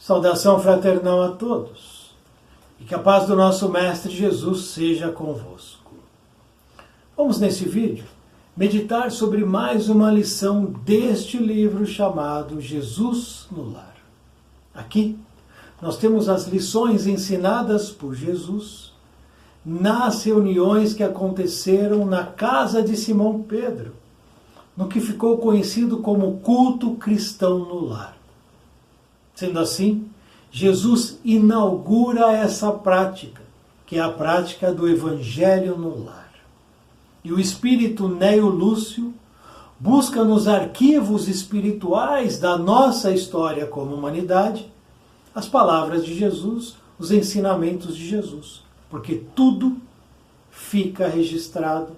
Saudação fraternal a todos e que a paz do nosso Mestre Jesus seja convosco. Vamos nesse vídeo meditar sobre mais uma lição deste livro chamado Jesus no Lar. Aqui nós temos as lições ensinadas por Jesus nas reuniões que aconteceram na casa de Simão Pedro, no que ficou conhecido como culto cristão no lar. Sendo assim, Jesus inaugura essa prática, que é a prática do Evangelho no lar. E o espírito Neo Lúcio busca nos arquivos espirituais da nossa história como humanidade as palavras de Jesus, os ensinamentos de Jesus, porque tudo fica registrado.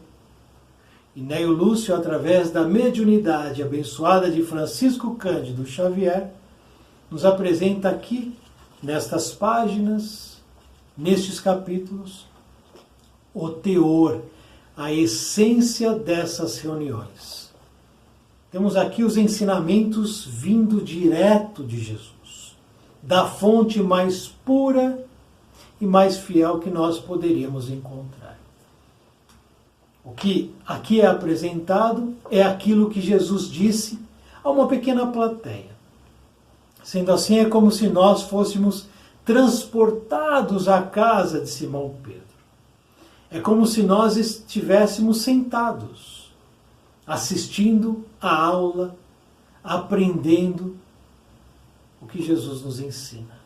E Neo Lúcio, através da mediunidade abençoada de Francisco Cândido Xavier, nos apresenta aqui, nestas páginas, nestes capítulos, o teor, a essência dessas reuniões. Temos aqui os ensinamentos vindo direto de Jesus, da fonte mais pura e mais fiel que nós poderíamos encontrar. O que aqui é apresentado é aquilo que Jesus disse a uma pequena plateia. Sendo assim, é como se nós fôssemos transportados à casa de Simão Pedro. É como se nós estivéssemos sentados, assistindo a aula, aprendendo o que Jesus nos ensina.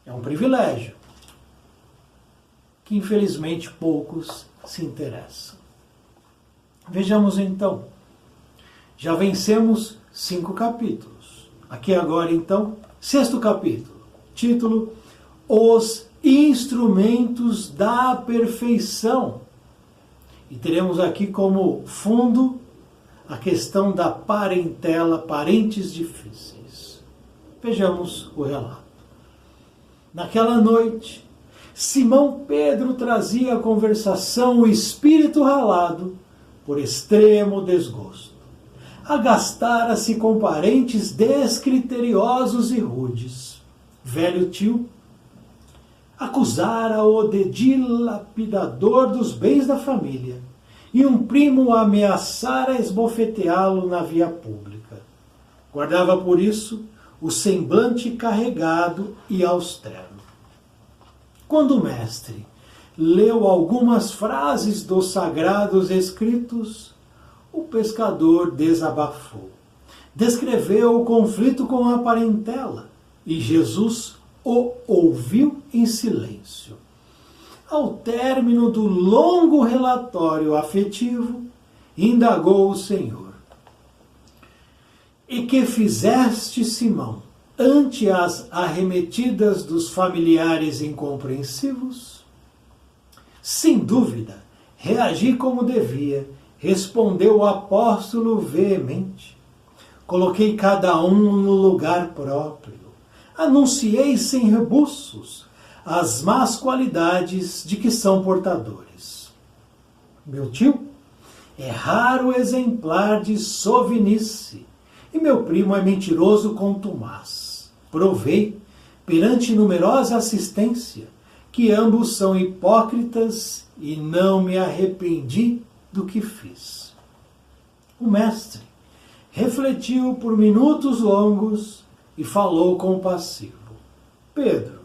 É um privilégio que, infelizmente, poucos se interessam. Vejamos então. Já vencemos 5 capítulos. Aqui agora, então, 6º capítulo, título Os Instrumentos da Perfeição. E teremos aqui como fundo a questão da parentela, parentes difíceis. Vejamos o relato. Naquela noite, Simão Pedro trazia à conversação o espírito ralado por extremo desgosto. Agastara-se com parentes descriteriosos e rudes. Velho tio acusara-o de dilapidador dos bens da família, e um primo ameaçara esbofeteá-lo na via pública. Guardava por isso o semblante carregado e austero. Quando o mestre leu algumas frases dos sagrados escritos, o pescador desabafou. Descreveu o conflito com a parentela e Jesus o ouviu em silêncio. Ao término do longo relatório afetivo, indagou o Senhor: E que fizeste, Simão, ante as arremetidas dos familiares incompreensivos? Sem dúvida, reagi como devia, respondeu o apóstolo veemente. Coloquei cada um no lugar próprio. Anunciei sem rebuços as más qualidades de que são portadores. Meu tio é raro exemplar de sovinice, e meu primo é mentiroso contumaz. Provei, perante numerosa assistência, que ambos são hipócritas e não me arrependi do que fiz. O mestre refletiu por minutos longos e falou compassivo: Pedro,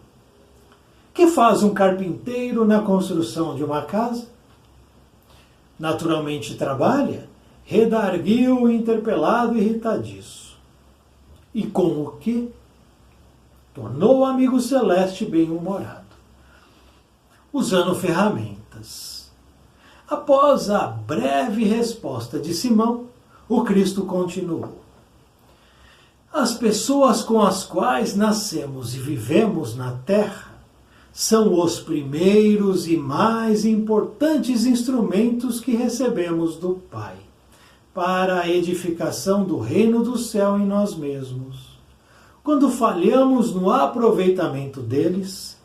que faz um carpinteiro na construção de uma casa? Naturalmente trabalha, redarguiu o interpelado irritadiço. E com o quê? Tornou o amigo celeste bem-humorado. Usando ferramentas. Após a breve resposta de Simão, o Cristo continuou: As pessoas com as quais nascemos e vivemos na terra são os primeiros e mais importantes instrumentos que recebemos do Pai para a edificação do reino do céu em nós mesmos. Quando falhamos no aproveitamento deles,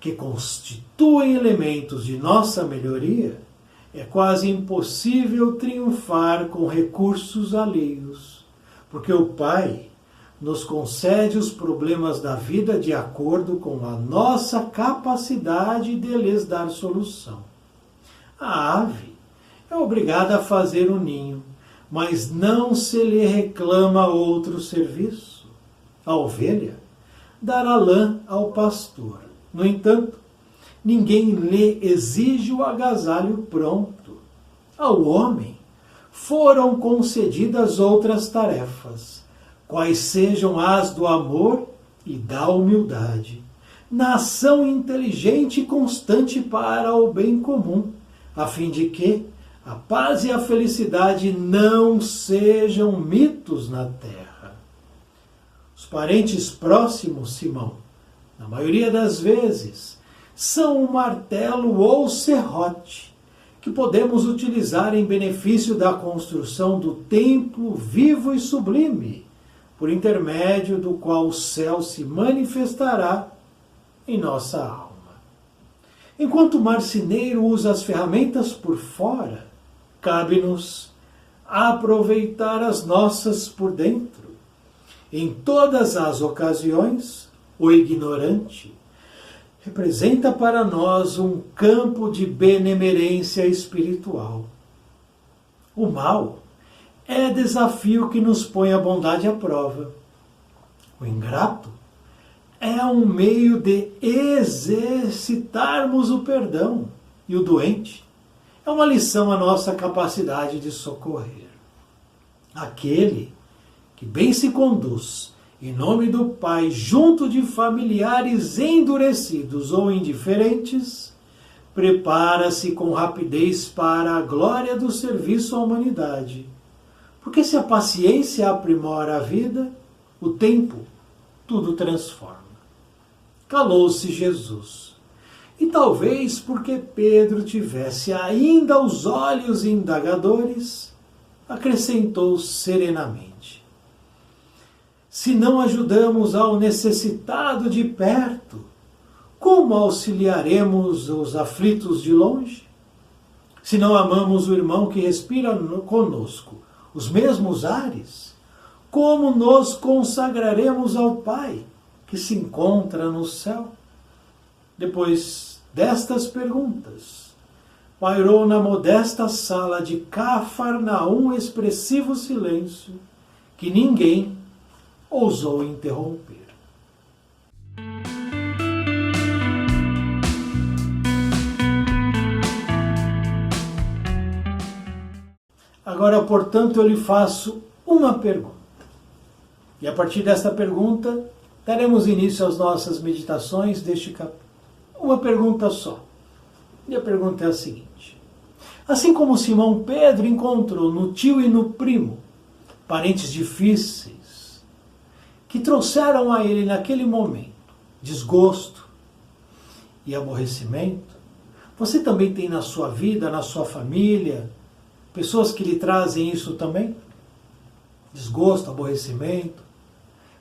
que constituem elementos de nossa melhoria, é quase impossível triunfar com recursos alheios, porque o Pai nos concede os problemas da vida de acordo com a nossa capacidade de lhes dar solução. A ave é obrigada a fazer o ninho, mas não se lhe reclama outro serviço. A ovelha dará lã ao pastor. No entanto, ninguém lhe exige o agasalho pronto. Ao homem foram concedidas outras tarefas, quais sejam as do amor e da humildade, na ação inteligente e constante para o bem comum, a fim de que a paz e a felicidade não sejam mitos na terra. Os parentes próximos, Simão, na maioria das vezes, são um martelo ou serrote que podemos utilizar em benefício da construção do templo vivo e sublime, por intermédio do qual o céu se manifestará em nossa alma. Enquanto o marceneiro usa as ferramentas por fora, cabe-nos aproveitar as nossas por dentro. Em todas as ocasiões, o ignorante representa para nós um campo de benemerência espiritual. O mal é desafio que nos põe a bondade à prova. O ingrato é um meio de exercitarmos o perdão. E o doente é uma lição à nossa capacidade de socorrer. Aquele que bem se conduz em nome do Pai, junto de familiares endurecidos ou indiferentes, prepara-se com rapidez para a glória do serviço à humanidade. Porque se a paciência aprimora a vida, o tempo tudo transforma. Calou-se Jesus. E talvez porque Pedro tivesse ainda os olhos indagadores, acrescentou serenamente: se não ajudamos ao necessitado de perto, como auxiliaremos os aflitos de longe? Se não amamos o irmão que respira conosco os mesmos ares, como nos consagraremos ao Pai que se encontra no céu? Depois destas perguntas, pairou na modesta sala de Cafarnaum expressivo silêncio que ninguém ousou interromper. Agora, portanto, eu lhe faço uma pergunta. E a partir desta pergunta, daremos início às nossas meditações deste capítulo. Uma pergunta só. E a pergunta é a seguinte: assim como Simão Pedro encontrou no tio e no primo parentes difíceis, que trouxeram a ele naquele momento desgosto e aborrecimento, você também tem na sua vida, na sua família, pessoas que lhe trazem isso também? Desgosto, aborrecimento.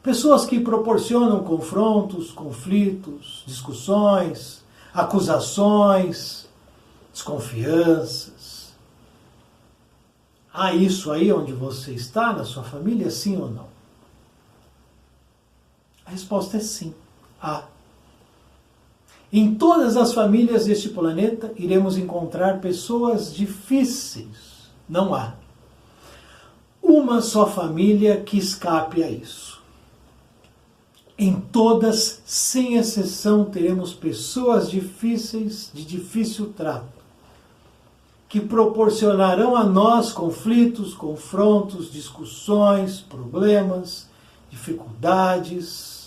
Pessoas que proporcionam confrontos, conflitos, discussões, acusações, desconfianças. Há isso aí onde você está, na sua família, sim ou não? A resposta é sim. Há. Em todas as famílias deste planeta, iremos encontrar pessoas difíceis. Não há uma só família que escape a isso. Em todas, sem exceção, teremos pessoas difíceis, de difícil trato, que proporcionarão a nós conflitos, confrontos, discussões, problemas, dificuldades,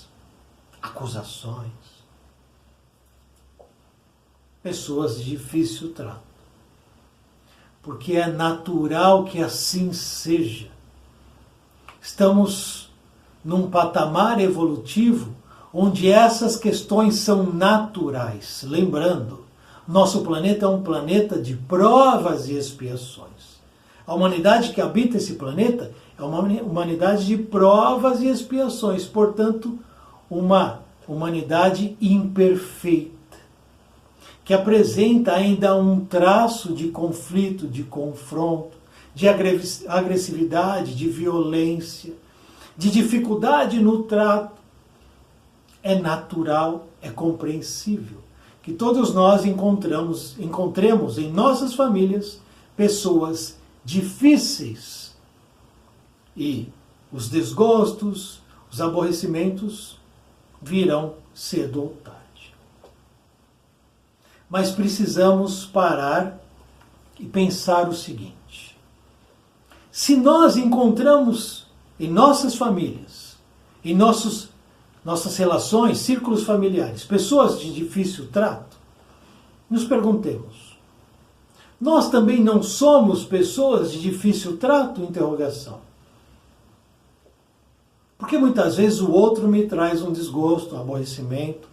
acusações. Pessoas de difícil trato. Porque é natural que assim seja. Estamos num patamar evolutivo onde essas questões são naturais. Lembrando, nosso planeta é um planeta de provas e expiações. A humanidade que habita esse planeta é uma humanidade de provas e expiações, portanto, uma humanidade imperfeita, que apresenta ainda um traço de conflito, de confronto, de agressividade, de violência, de dificuldade no trato, é natural, é compreensível que todos nós encontremos em nossas famílias pessoas difíceis. E os desgostos, os aborrecimentos virão cedo ou tarde. Mas precisamos parar e pensar o seguinte: se nós encontramos em nossas famílias, em nossas relações, círculos familiares, pessoas de difícil trato, nos perguntemos: nós também não somos pessoas de difícil trato? Interrogação. Porque muitas vezes o outro me traz um desgosto, um aborrecimento,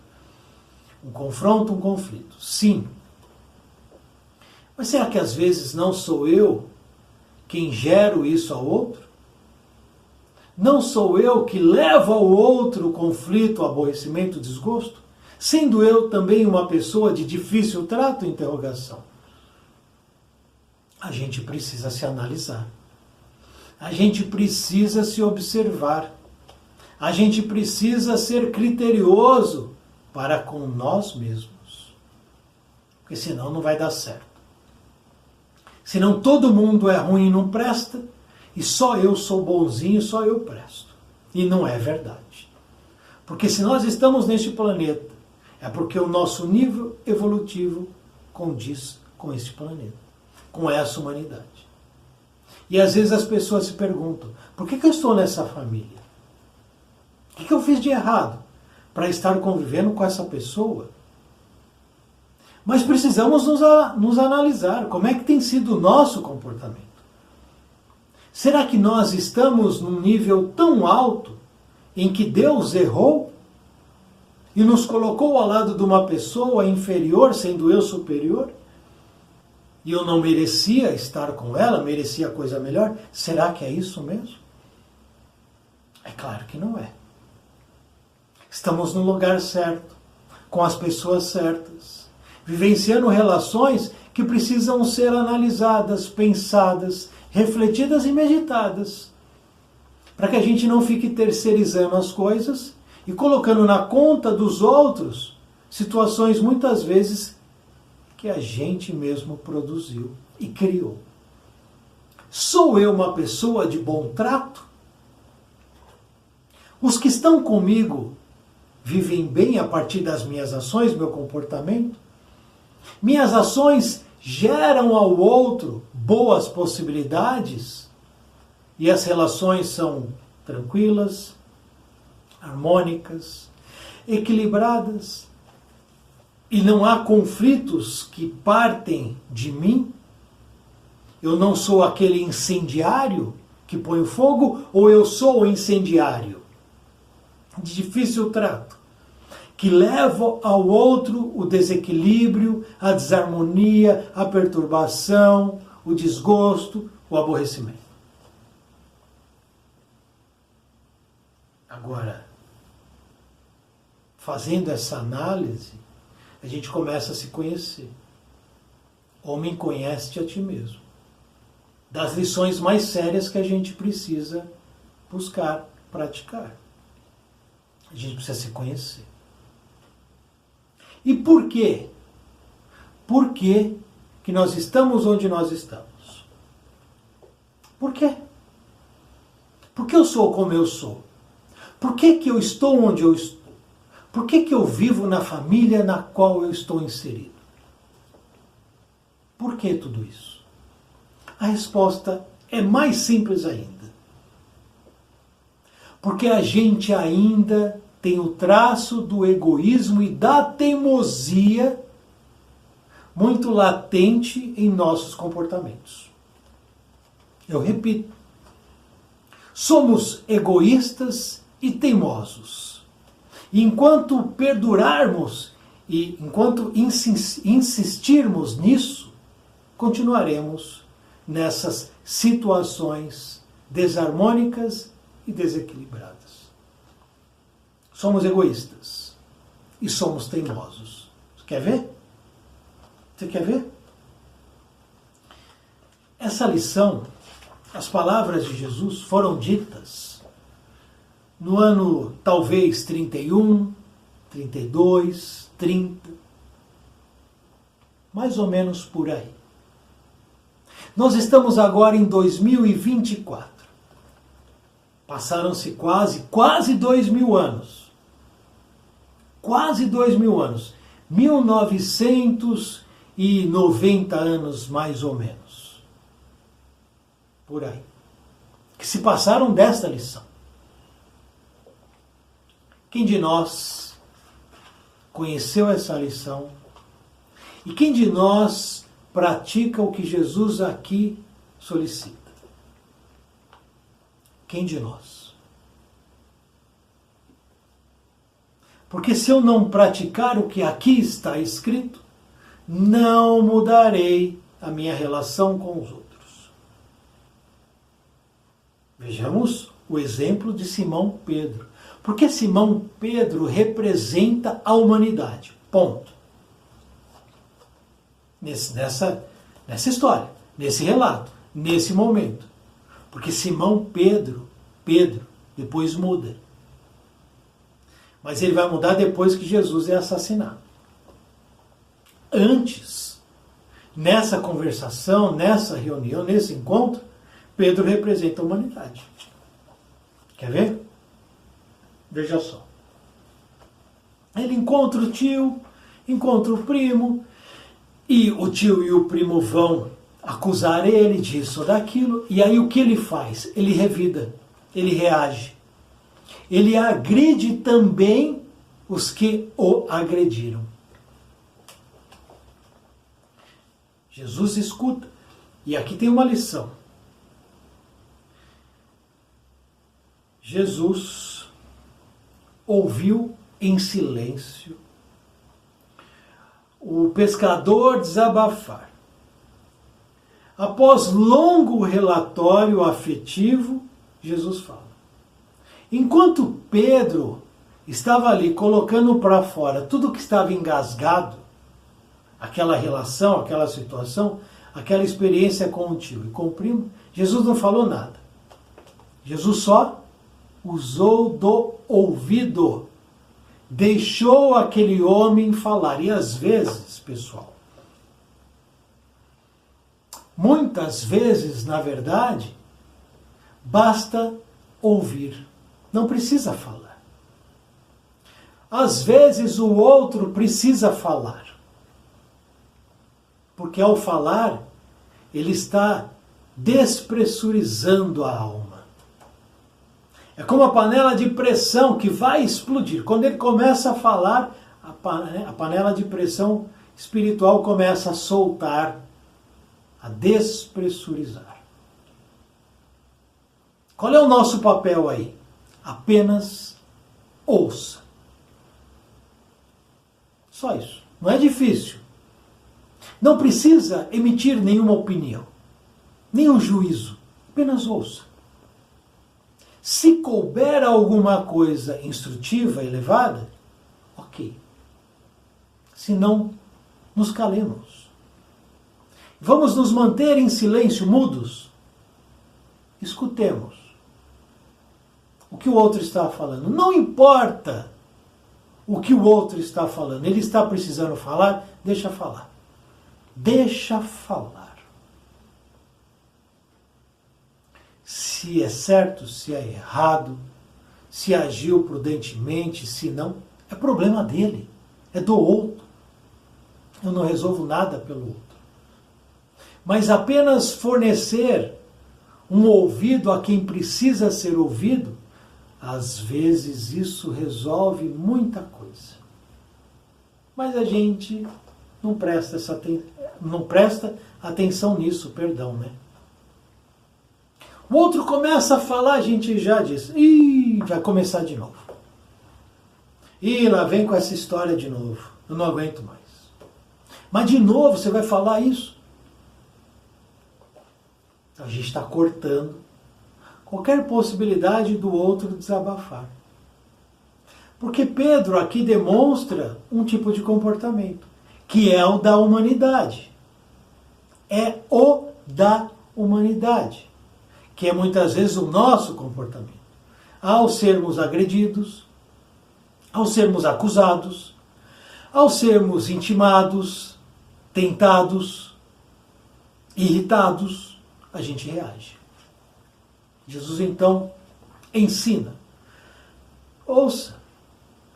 um confronto, um conflito. Sim. Mas será que às vezes não sou eu quem gero isso ao outro? Não sou eu que levo ao outro o conflito, o aborrecimento, o desgosto? Sendo eu também uma pessoa de difícil trato? Interrogação. A gente precisa se analisar. A gente precisa se observar. A gente precisa ser criterioso para com nós mesmos. Porque senão não vai dar certo. Senão todo mundo é ruim e não presta, e só eu sou bonzinho, só eu presto. E não é verdade. Porque se nós estamos neste planeta, é porque o nosso nível evolutivo condiz com este planeta, com essa humanidade. E às vezes as pessoas se perguntam: por que eu estou nessa família? O que eu fiz de errado para estar convivendo com essa pessoa? Mas precisamos nos analisar. Como é que tem sido o nosso comportamento? Será que nós estamos num nível tão alto em que Deus errou e nos colocou ao lado de uma pessoa inferior, sendo eu superior? E eu não merecia estar com ela, merecia coisa melhor? Será que é isso mesmo? É claro que não é. Estamos no lugar certo, com as pessoas certas, vivenciando relações que precisam ser analisadas, pensadas, refletidas e meditadas, para que a gente não fique terceirizando as coisas e colocando na conta dos outros situações muitas vezes que a gente mesmo produziu e criou. Sou eu uma pessoa de bom trato? Os que estão comigo vivem bem a partir das minhas ações, meu comportamento? Minhas ações geram ao outro boas possibilidades? E as relações são tranquilas, harmônicas, equilibradas? E não há conflitos que partem de mim? Eu não sou aquele incendiário que põe fogo, ou eu sou o incendiário de difícil trato, que leva ao outro o desequilíbrio, a desarmonia, a perturbação, o desgosto, o aborrecimento. Agora, fazendo essa análise, a gente começa a se conhecer. Homem, conhece-te a ti mesmo. Das lições mais sérias que a gente precisa buscar, praticar. A gente precisa se conhecer. E por quê? Por que que nós estamos onde nós estamos? Por quê? Por que eu sou como eu sou? Por que que eu estou onde eu estou? Por que que eu vivo na família na qual eu estou inserido? Por que tudo isso? A resposta é mais simples ainda. Porque a gente ainda tem o traço do egoísmo e da teimosia muito latente em nossos comportamentos. Eu repito, somos egoístas e teimosos. E enquanto perdurarmos e enquanto insistirmos nisso, continuaremos nessas situações desarmônicas e desequilibradas. Somos egoístas e somos teimosos. Você quer ver? Você quer ver? Essa lição, as palavras de Jesus foram ditas no ano talvez 31, 32, 30, mais ou menos por aí. Nós estamos agora em 2024. Passaram-se quase 2000 anos. Quase 2000 anos. 1990 anos, mais ou menos. Por aí. Que se passaram desta lição. Quem de nós conheceu essa lição? E quem de nós pratica o que Jesus aqui solicita? Quem de nós? Porque se eu não praticar o que aqui está escrito, não mudarei a minha relação com os outros. Vejamos o exemplo de Simão Pedro. Porque Simão Pedro representa a humanidade. Ponto. Nessa história, nesse relato, nesse momento. Porque Simão Pedro, depois muda. Mas ele vai mudar depois que Jesus é assassinado. Antes, nessa conversação, nessa reunião, nesse encontro, Pedro representa a humanidade. Quer ver? Veja só. Ele encontra o tio, encontra o primo, e o tio e o primo vão acusar ele disso ou daquilo, e aí o que ele faz? Ele revida, ele reage. Ele agride também os que o agrediram. Jesus escuta. E aqui tem uma lição. Jesus ouviu em silêncio o pescador desabafar. Após longo relatório afetivo, Jesus fala. Enquanto Pedro estava ali colocando para fora tudo que estava engasgado, aquela relação, aquela situação, aquela experiência com o tio e com o primo, Jesus não falou nada. Jesus só usou do ouvido. Deixou aquele homem falar. E às vezes, pessoal, muitas vezes, na verdade, basta ouvir. Não precisa falar. Às vezes o outro precisa falar. Porque ao falar, ele está despressurizando a alma. É como a panela de pressão que vai explodir. Quando ele começa a falar, a panela de pressão espiritual começa a soltar, a despressurizar. Qual é o nosso papel aí? Apenas ouça. Só isso. Não é difícil. Não precisa emitir nenhuma opinião, nenhum juízo. Apenas ouça. Se couber alguma coisa instrutiva, elevada, ok. Se não, nos calemos. Vamos nos manter em silêncio, mudos? Escutemos o que o outro está falando. Não importa o que o outro está falando. Ele está precisando falar, deixa falar. Deixa falar. Se é certo, se é errado, se agiu prudentemente, se não, é problema dele, é do outro. Eu não resolvo nada pelo outro. Mas apenas fornecer um ouvido a quem precisa ser ouvido, às vezes isso resolve muita coisa. Mas a gente não presta atenção nisso, perdão, né? O outro começa a falar, a gente já diz, vai começar de novo. Lá vem com essa história de novo, eu não aguento mais. Mas de novo você vai falar isso? A gente está cortando qualquer possibilidade do outro desabafar. Porque Pedro aqui demonstra um tipo de comportamento, que é o da humanidade. É o da humanidade, que é muitas vezes o nosso comportamento. ao sermos agredidos, ao sermos acusados, ao sermos intimados, tentados, irritados, a gente reage. Jesus então ensina. Ouça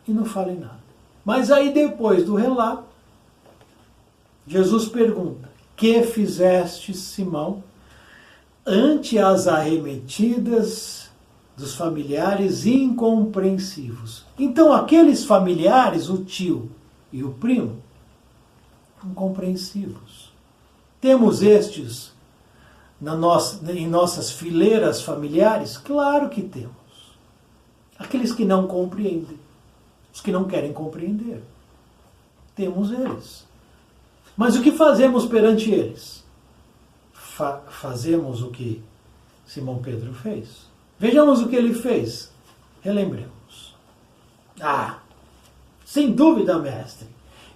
e não fale nada. Mas aí depois do relato, Jesus pergunta: que fizeste, Simão, ante as arremetidas dos familiares incompreensivos? Então aqueles familiares, o tio e o primo, incompreensivos. Temos estes em nossas fileiras familiares? Claro que temos. Aqueles que não compreendem, os que não querem compreender. Temos eles. Mas o que fazemos perante eles? Fazemos o que Simão Pedro fez. Vejamos o que ele fez. Relembremos. Sem dúvida, mestre.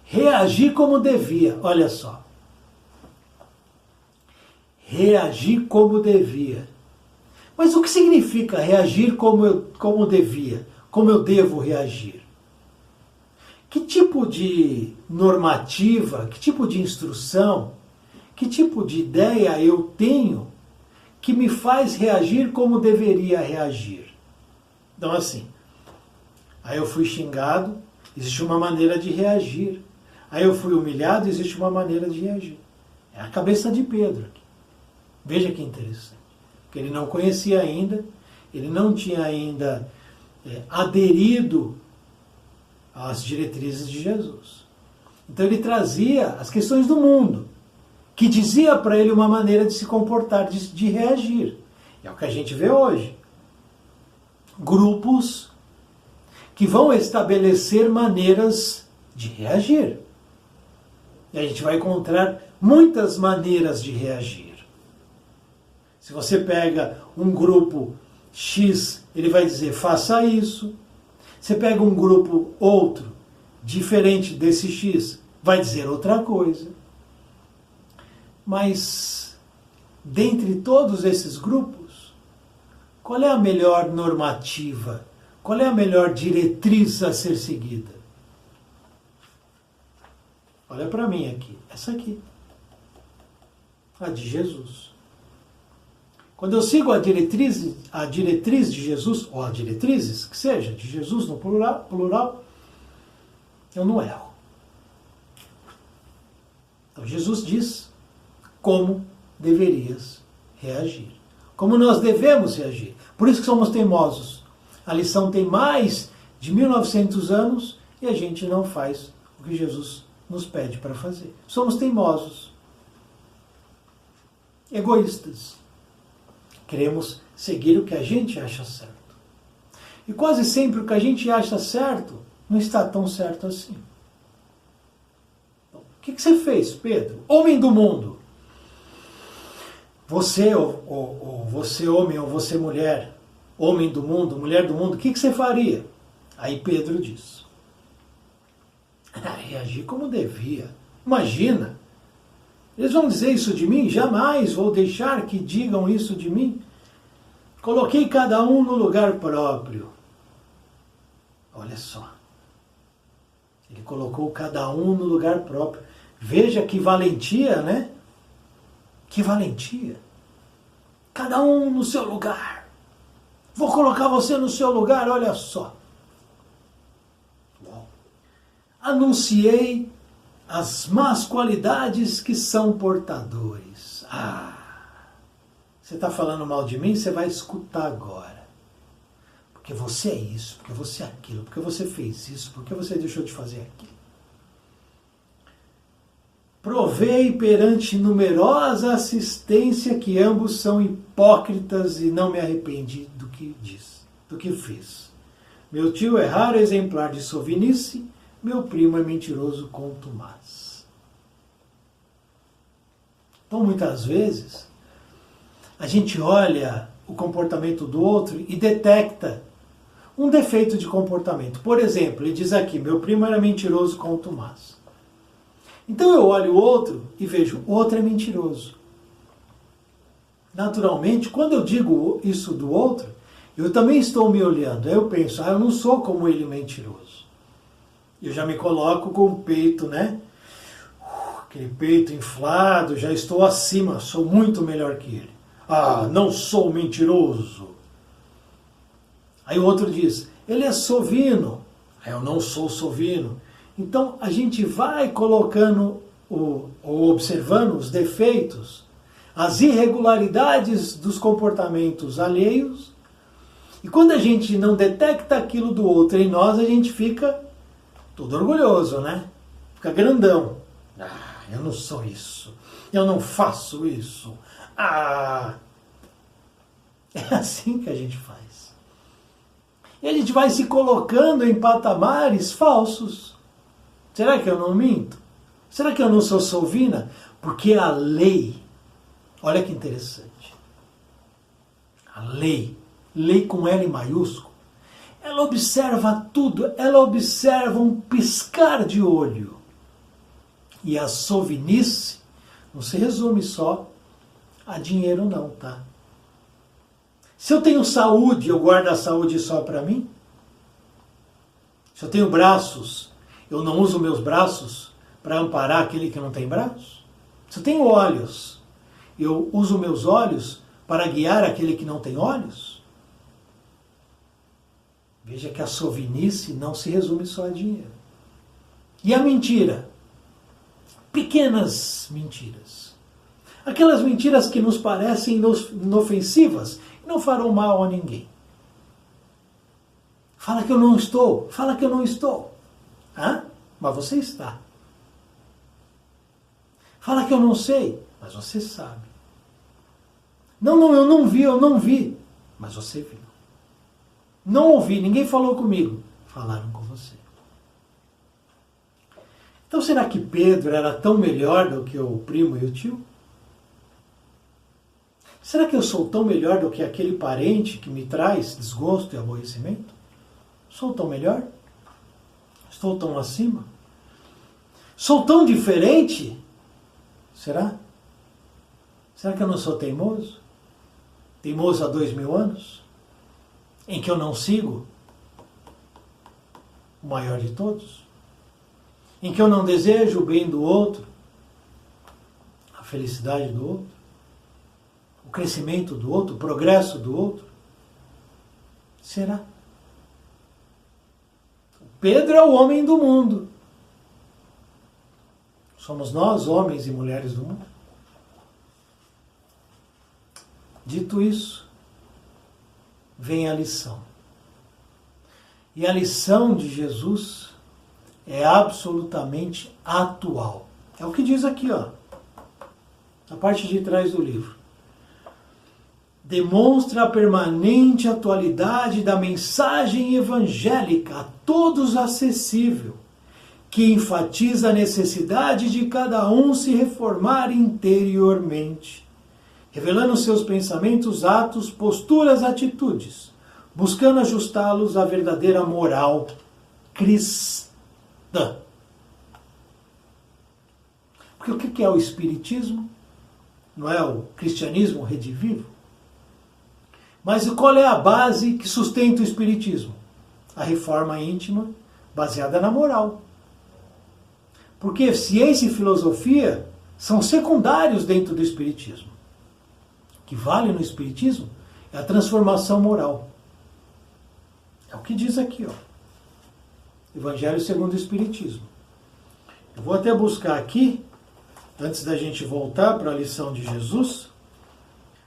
Reagir como devia. Olha só. Reagir como devia. Mas o que significa reagir como devia? Como eu devo reagir? Que tipo de normativa, que tipo de instrução, que tipo de ideia eu tenho que me faz reagir como deveria reagir? Então assim, aí eu fui xingado, existe uma maneira de reagir. Aí eu fui humilhado, existe uma maneira de reagir. É a cabeça de Pedro aqui. Veja que interessante. Porque ele não conhecia ainda, ele não tinha ainda aderido às diretrizes de Jesus. Então ele trazia as questões do mundo, que dizia para ele uma maneira de se comportar, de reagir. É o que a gente vê hoje. Grupos que vão estabelecer maneiras de reagir. E a gente vai encontrar muitas maneiras de reagir. Se você pega um grupo X, ele vai dizer, faça isso. Você pega um grupo outro, diferente desse X, vai dizer outra coisa. Mas, dentre todos esses grupos, qual é a melhor normativa? Qual é a melhor diretriz a ser seguida? Olha para mim aqui, essa aqui. A de Jesus. Quando eu sigo a diretriz de Jesus, ou as diretrizes, que seja, de Jesus no plural, eu não erro. Então Jesus diz como deverias reagir. Como nós devemos reagir. Por isso que somos teimosos. A lição tem mais de 1900 anos e a gente não faz o que Jesus nos pede para fazer. Somos teimosos. Egoístas. Queremos seguir o que a gente acha certo. E quase sempre o que a gente acha certo não está tão certo assim. Então, o que você fez, Pedro? Homem do mundo. Você, ou você homem, ou você mulher, homem do mundo, mulher do mundo, o que você faria? Aí Pedro diz. Reagir como devia. Imagina. Eles vão dizer isso de mim? Jamais vou deixar que digam isso de mim. Coloquei cada um no lugar próprio. Olha só. Ele colocou cada um no lugar próprio. Veja que valentia, né? Que valentia. Cada um no seu lugar. Vou colocar você no seu lugar, olha só. Anunciei as más qualidades que são portadores. Você está falando mal de mim? Você vai escutar agora. Porque você é isso, porque você é aquilo, porque você fez isso, porque você deixou de fazer aquilo. Provei perante numerosa assistência que ambos são hipócritas e não me arrependi do que disse, do que fiz. Meu tio é raro exemplar de sovinice, meu primo é mentiroso contumaz. Então, muitas vezes, a gente olha o comportamento do outro e detecta um defeito de comportamento. Por exemplo, ele diz aqui, meu primo era mentiroso contumaz. Então eu olho o outro e vejo, o outro é mentiroso. Naturalmente, quando eu digo isso do outro, eu também estou me olhando. Aí eu penso, eu não sou como ele mentiroso. Eu já me coloco com o peito, né? Aquele peito inflado, já estou acima, sou muito melhor que ele. Não sou mentiroso. Aí o outro diz, ele é sovino. Aí eu não sou sovino. Então a gente vai colocando, ou observando os defeitos, as irregularidades dos comportamentos alheios, e quando a gente não detecta aquilo do outro em nós, a gente fica todo orgulhoso, né? Fica grandão. Eu não sou isso. Eu não faço isso. É assim que a gente faz. E a gente vai se colocando em patamares falsos. Será que eu não minto? Será que eu não sou sovina? Porque a lei, olha que interessante, a lei com L maiúsculo, ela observa tudo, ela observa um piscar de olho. E a sovinice não se resume só a dinheiro não, tá? Se eu tenho saúde, eu guardo a saúde só para mim? Se eu tenho braços, eu não uso meus braços para amparar aquele que não tem braços? Se eu tenho olhos, eu uso meus olhos para guiar aquele que não tem olhos? Veja que a sovinice não se resume só a dinheiro. E a mentira? Pequenas mentiras. Aquelas mentiras que nos parecem inofensivas e não farão mal a ninguém. Fala que eu não estou, fala que eu não estou. Mas você está. Fala que eu não sei, mas você sabe. Não, eu não vi, mas você viu. Não ouvi, ninguém falou comigo. Falaram com você. Então será que Pedro era tão melhor do que o primo e o tio? Será que eu sou tão melhor do que aquele parente que me traz desgosto e aborrecimento? Sou tão melhor? Estou tão acima? Sou tão diferente? Será? Será que eu não sou teimoso? Teimoso há 2000 anos? Em que eu não sigo o maior de todos? Em que eu não desejo o bem do outro, a felicidade do outro, o crescimento do outro, o progresso do outro? Será? Pedro é o homem do mundo. Somos nós, homens e mulheres do mundo. Dito isso, vem a lição. E a lição de Jesus é absolutamente atual. É o que diz aqui, na parte de trás do livro. Demonstra a permanente atualidade da mensagem evangélica a todos acessível, que enfatiza a necessidade de cada um se reformar interiormente, revelando seus pensamentos, atos, posturas, atitudes, buscando ajustá-los à verdadeira moral cristã. Porque o que é o Espiritismo? Não é o cristianismo redivivo? Mas qual é a base que sustenta o Espiritismo? A reforma íntima baseada na moral. Porque ciência e filosofia são secundários dentro do Espiritismo. O que vale no Espiritismo é a transformação moral. É o que diz aqui, Evangelho segundo o Espiritismo. Eu vou até buscar aqui, antes da gente voltar para a lição de Jesus,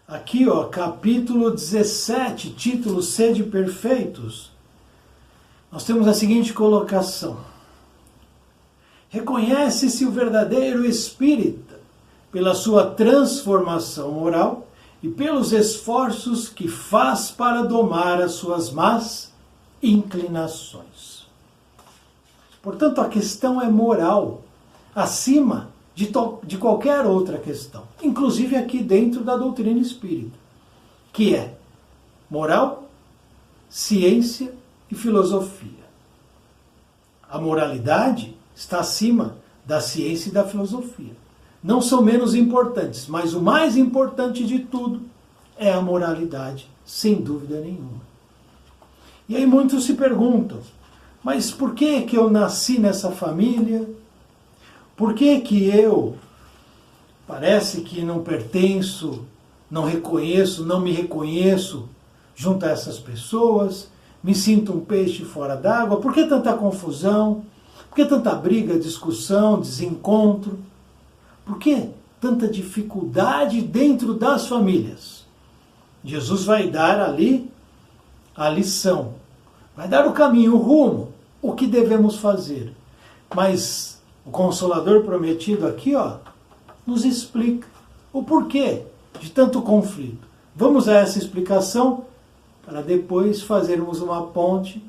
aqui, capítulo 17, título Sede Perfeitos, nós temos a seguinte colocação. Reconhece-se o verdadeiro espírita pela sua transformação moral e pelos esforços que faz para domar as suas más inclinações. Portanto, a questão é moral, acima de qualquer outra questão, inclusive aqui dentro da doutrina espírita, que é moral, ciência e filosofia. A moralidade está acima da ciência e da filosofia. Não são menos importantes, mas o mais importante de tudo é a moralidade, sem dúvida nenhuma. E aí muitos se perguntam, mas por que que eu nasci nessa família? Por que que eu parece que não pertenço, não reconheço, não me reconheço junto a essas pessoas? Me sinto um peixe fora d'água? Por que tanta confusão? Por que tanta briga, discussão, desencontro? Por que tanta dificuldade dentro das famílias? Jesus vai dar ali a lição, vai dar o caminho, o rumo, o que devemos fazer. Mas o Consolador prometido aqui, nos explica o porquê de tanto conflito. Vamos a essa explicação para depois fazermos uma ponte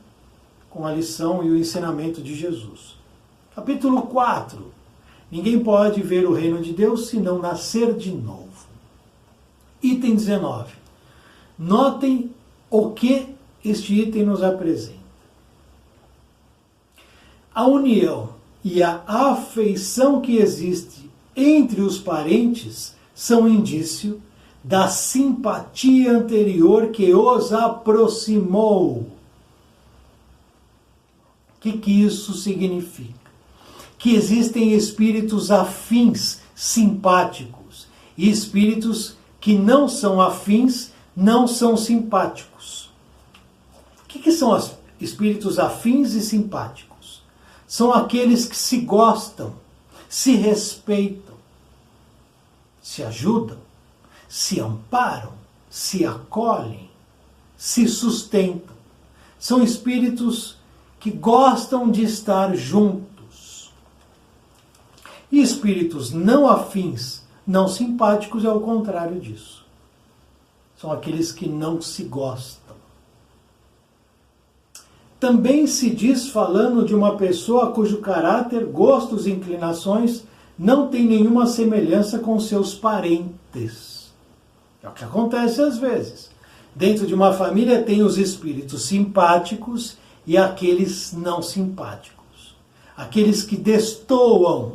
com a lição e o ensinamento de Jesus. Capítulo 4. Ninguém pode ver o reino de Deus se não nascer de novo. Item 19. Notem o que este item nos apresenta. A união e a afeição que existe entre os parentes são indício da simpatia anterior que os aproximou. O que isso significa? Que existem espíritos afins, simpáticos, e espíritos que não são afins, não são simpáticos. O que são os espíritos afins e simpáticos? São aqueles que se gostam, se respeitam, se ajudam, se amparam, se acolhem, se sustentam. São espíritos que gostam de estar juntos. E espíritos não afins, não simpáticos, é o contrário disso. São aqueles que não se gostam. Também se diz, falando de uma pessoa cujo caráter, gostos e inclinações não tem nenhuma semelhança com seus parentes. É o que acontece às vezes. Dentro de uma família tem os espíritos simpáticos e aqueles não simpáticos. Aqueles que destoam,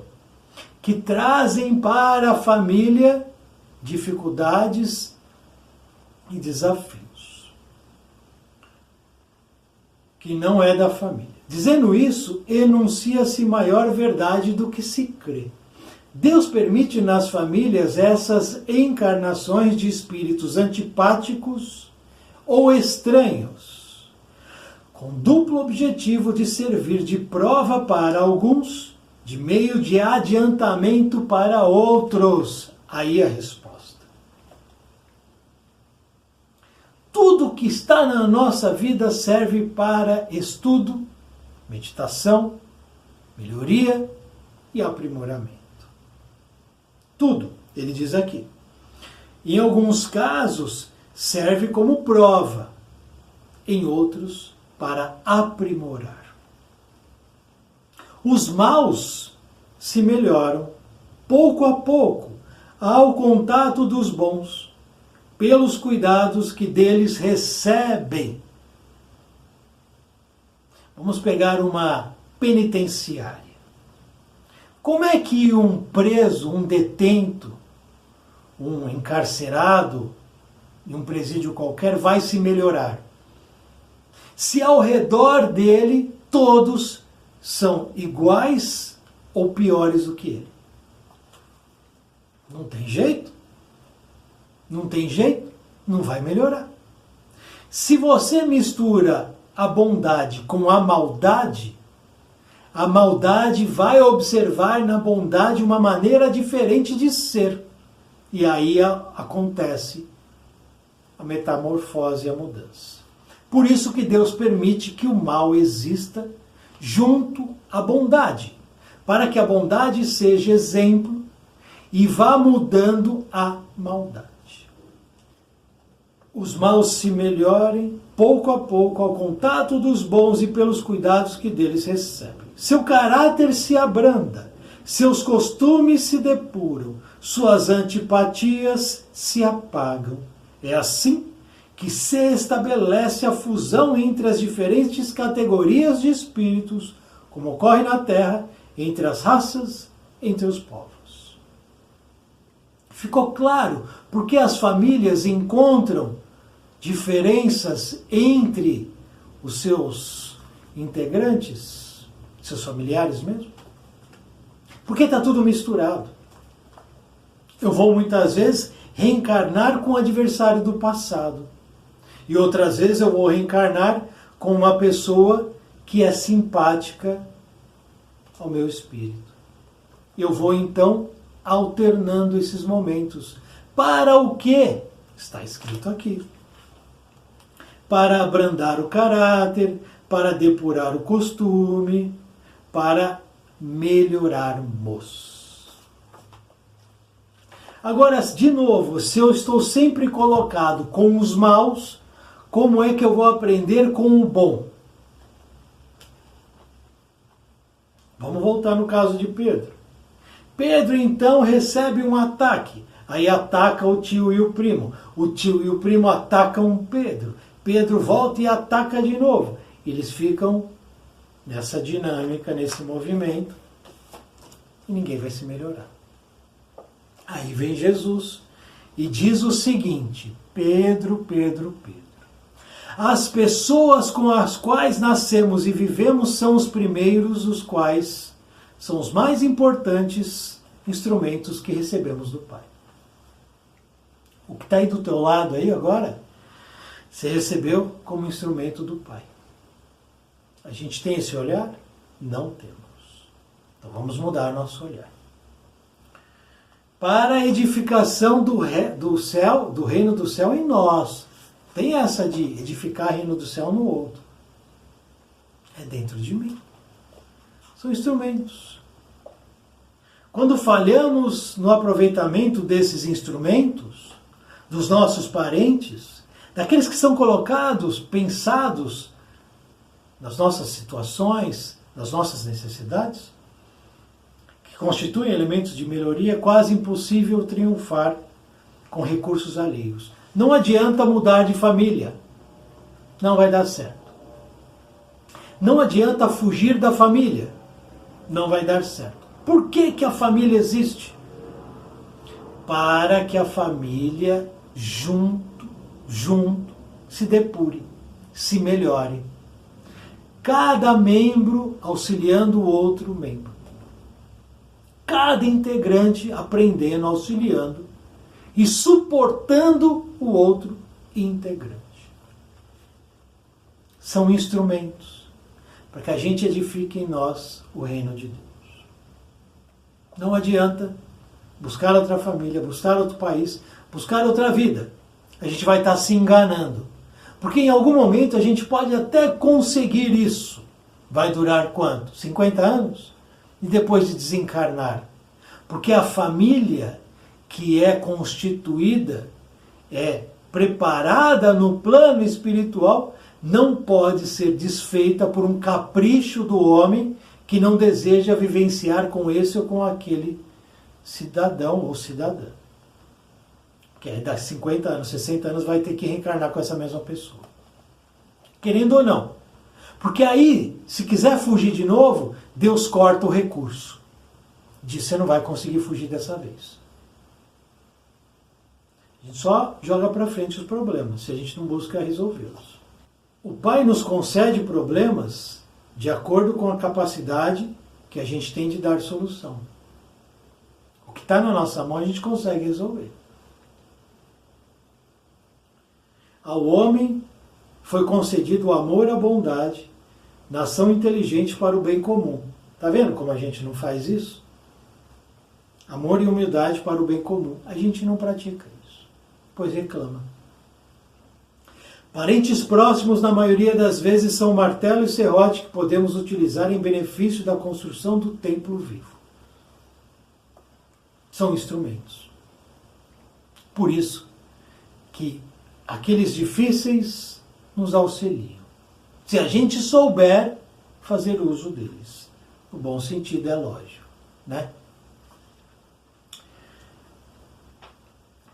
que trazem para a família dificuldades e desafios. Que não é da família. Dizendo isso, enuncia-se maior verdade do que se crê. Deus permite nas famílias essas encarnações de espíritos antipáticos ou estranhos, com duplo objetivo de servir de prova para alguns, de meio de adiantamento para outros. Aí a resposta. Tudo que está na nossa vida serve para estudo, meditação, melhoria e aprimoramento. Tudo, ele diz aqui. Em alguns casos, serve como prova. Em outros, para aprimorar. Os maus se melhoram, pouco a pouco, ao contato dos bons, pelos cuidados que deles recebem. Vamos pegar uma penitenciária. Como é que um preso, um detento, um encarcerado em um presídio qualquer vai se melhorar? Se ao redor dele todos são iguais ou piores do que ele. Não tem jeito. Não tem jeito, não vai melhorar. Se você mistura a bondade com a maldade vai observar na bondade uma maneira diferente de ser. E aí acontece a metamorfose e a mudança. Por isso que Deus permite que o mal exista junto à bondade, para que a bondade seja exemplo e vá mudando a maldade. Os maus se melhorem pouco a pouco ao contato dos bons e pelos cuidados que deles recebem. Seu caráter se abranda, seus costumes se depuram, suas antipatias se apagam. É assim que se estabelece a fusão entre as diferentes categorias de espíritos, como ocorre na Terra, entre as raças, entre os povos. Ficou claro porque as famílias encontram diferenças entre os seus integrantes, seus familiares mesmo? Porque está tudo misturado. Eu vou muitas vezes reencarnar com o adversário do passado. E outras vezes eu vou reencarnar com uma pessoa que é simpática ao meu espírito. Eu vou então alternando esses momentos. Para o quê? Está escrito aqui. Para abrandar o caráter, para depurar o costume, para melhorarmos. Agora, de novo, se eu estou sempre colocado com os maus, como é que eu vou aprender com o bom? Vamos voltar no caso de Pedro. Pedro então recebe um ataque. Aí ataca o tio e o primo. O tio e o primo atacam Pedro. Pedro volta e ataca de novo. Eles ficam nessa dinâmica, nesse movimento, e ninguém vai se melhorar. Aí vem Jesus e diz o seguinte: Pedro, Pedro, Pedro. As pessoas com as quais nascemos e vivemos são os primeiros, os quais são os mais importantes instrumentos que recebemos do Pai. O que está aí do teu lado aí agora, você recebeu como instrumento do Pai. A gente tem esse olhar? Não temos. Então vamos mudar nosso olhar. Para a edificação do céu, do reino do céu em nós. Tem essa de edificar o reino do céu no outro. É dentro de mim. São instrumentos. Quando falhamos no aproveitamento desses instrumentos, dos nossos parentes, daqueles que são colocados, pensados nas nossas situações, nas nossas necessidades, que constituem elementos de melhoria, é quase impossível triunfar com recursos alheios. Não adianta mudar de família. Não vai dar certo. Não adianta fugir da família. Não vai dar certo. Por que que a família existe? Para que a família junto, se depure, se melhore. Cada membro auxiliando o outro membro. Cada integrante aprendendo, auxiliando e suportando o outro integrante. São instrumentos para que a gente edifique em nós o reino de Deus. Não adianta buscar outra família, buscar outro país, buscar outra vida. A gente vai estar se enganando. Porque em algum momento a gente pode até conseguir isso. Vai durar quanto? 50 anos? E depois de desencarnar? Porque a família que é constituída, é preparada no plano espiritual, não pode ser desfeita por um capricho do homem que não deseja vivenciar com esse ou com aquele cidadão ou cidadã. Que aí dá 50 anos, 60 anos vai ter que reencarnar com essa mesma pessoa. Querendo ou não. Porque aí, se quiser fugir de novo, Deus corta o recurso. Diz, você não vai conseguir fugir dessa vez. A gente só joga para frente os problemas, se a gente não busca resolvê-los. O Pai nos concede problemas de acordo com a capacidade que a gente tem de dar solução. O que está na nossa mão a gente consegue resolver. Ao homem foi concedido o amor e a bondade, nação inteligente para o bem comum. Está vendo como a gente não faz isso? Amor e humildade para o bem comum. A gente não pratica isso, pois reclama. Parentes próximos, na maioria das vezes, são o martelo e serrote que podemos utilizar em benefício da construção do templo vivo. São instrumentos. Por isso que aqueles difíceis nos auxiliam. Se a gente souber fazer uso deles. No bom sentido, é lógico, né?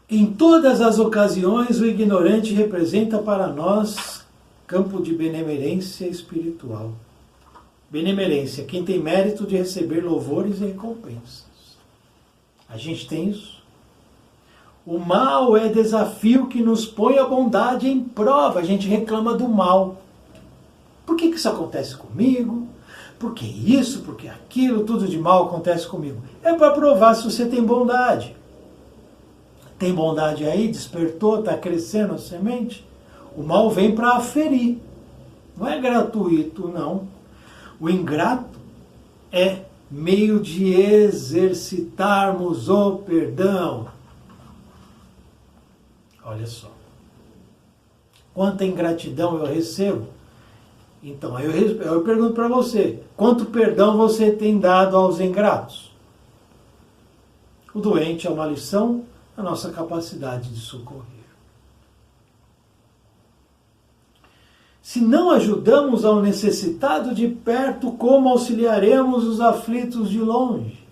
Em todas as ocasiões, o ignorante representa para nós campo de benemerência espiritual. Benemerência, quem tem mérito de receber louvores e recompensas. A gente tem isso. O mal é desafio que nos põe a bondade em prova. A gente reclama do mal. Por que isso acontece comigo? Por que isso? Por que aquilo? Tudo de mal acontece comigo. É para provar se você tem bondade. Tem bondade aí? Despertou? Está crescendo a semente? O mal vem para aferir. Não é gratuito, não. O ingrato é meio de exercitarmos o perdão. Olha só. Quanta ingratidão eu recebo? Então, eu pergunto para você, quanto perdão você tem dado aos ingratos? O doente é uma lição da nossa capacidade de socorrer. Se não ajudamos ao necessitado de perto, como auxiliaremos os aflitos de longe?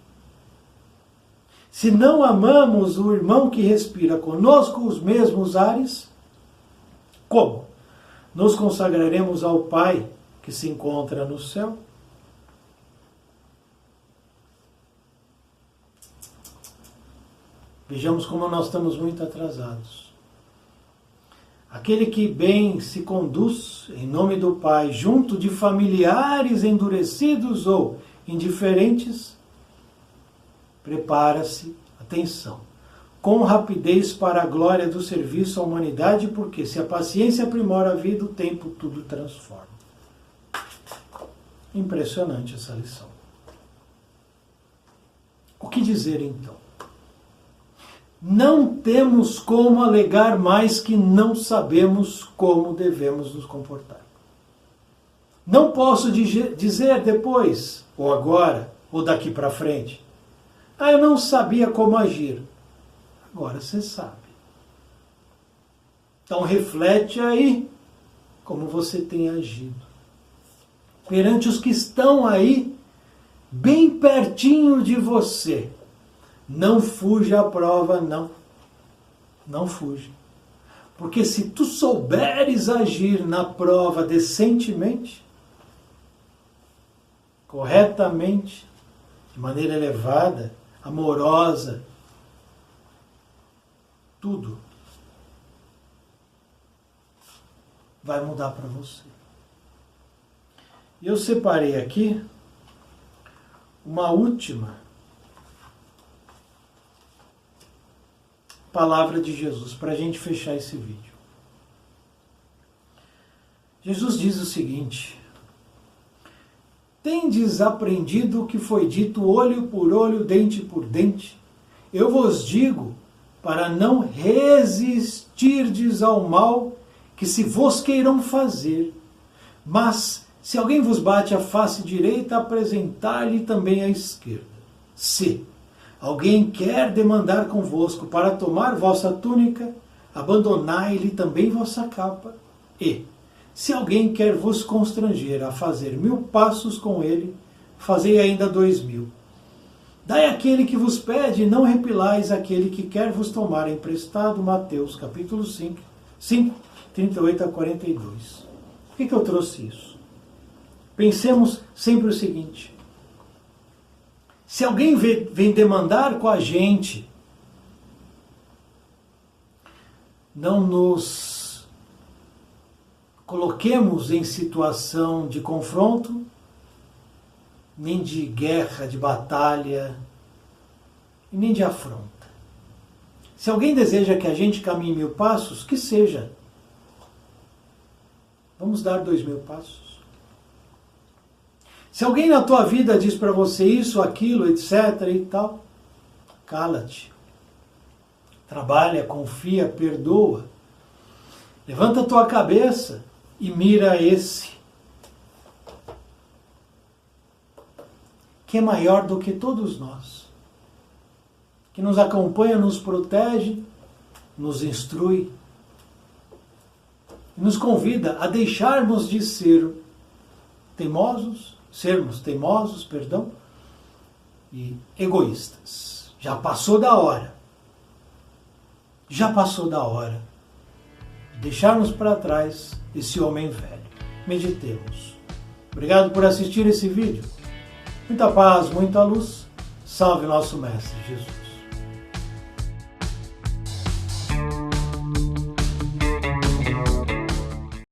Se não amamos o irmão que respira conosco os mesmos ares, como? Nos consagraremos ao Pai que se encontra no céu? Vejamos como nós estamos muito atrasados. Aquele que bem se conduz em nome do Pai, junto de familiares endurecidos ou indiferentes, prepara-se, atenção, com rapidez para a glória do serviço à humanidade, porque se a paciência aprimora a vida, o tempo tudo transforma. Impressionante essa lição. O que dizer então? Não temos como alegar mais que não sabemos como devemos nos comportar. Não posso dizer depois, ou agora, ou daqui para frente. Eu não sabia como agir. Agora você sabe. Então reflete aí como você tem agido. Perante os que estão aí, bem pertinho de você. Não fuja à prova, não. Não fuja. Porque se tu souberes agir na prova decentemente, corretamente, de maneira elevada, amorosa, tudo vai mudar para você. E eu separei aqui uma última palavra de Jesus para a gente fechar esse vídeo. Jesus diz o seguinte: tendes aprendido o que foi dito olho por olho, dente por dente? Eu vos digo, para não resistirdes ao mal que se vos queiram fazer. Mas, se alguém vos bate a face direita, apresentar-lhe também a esquerda. Se alguém quer demandar convosco para tomar vossa túnica, abandonai-lhe também vossa capa. E, se alguém quer vos constranger a fazer 1000 passos com ele, fazei ainda 2000. Dai àquele que vos pede, não repilais aquele que quer vos tomar emprestado. Mateus capítulo 5, 38 a 42. Por que eu trouxe isso? Pensemos sempre o seguinte: se alguém vem demandar com a gente, não nos coloquemos em situação de confronto, nem de guerra, de batalha, e nem de afronta. Se alguém deseja que a gente caminhe 1000 passos, que seja. Vamos dar 2000 passos. Se alguém na tua vida diz para você isso, aquilo, etc. e tal, cala-te. Trabalha, confia, perdoa. Levanta a tua cabeça e mira esse, que é maior do que todos nós, que nos acompanha, nos protege, nos instrui, e nos convida a deixarmos de sermos teimosos, e egoístas. Já passou da hora. Já passou da hora de deixarmos para trás esse homem velho. Meditemos. Obrigado por assistir esse vídeo. Muita paz, muita luz. Salve nosso Mestre Jesus.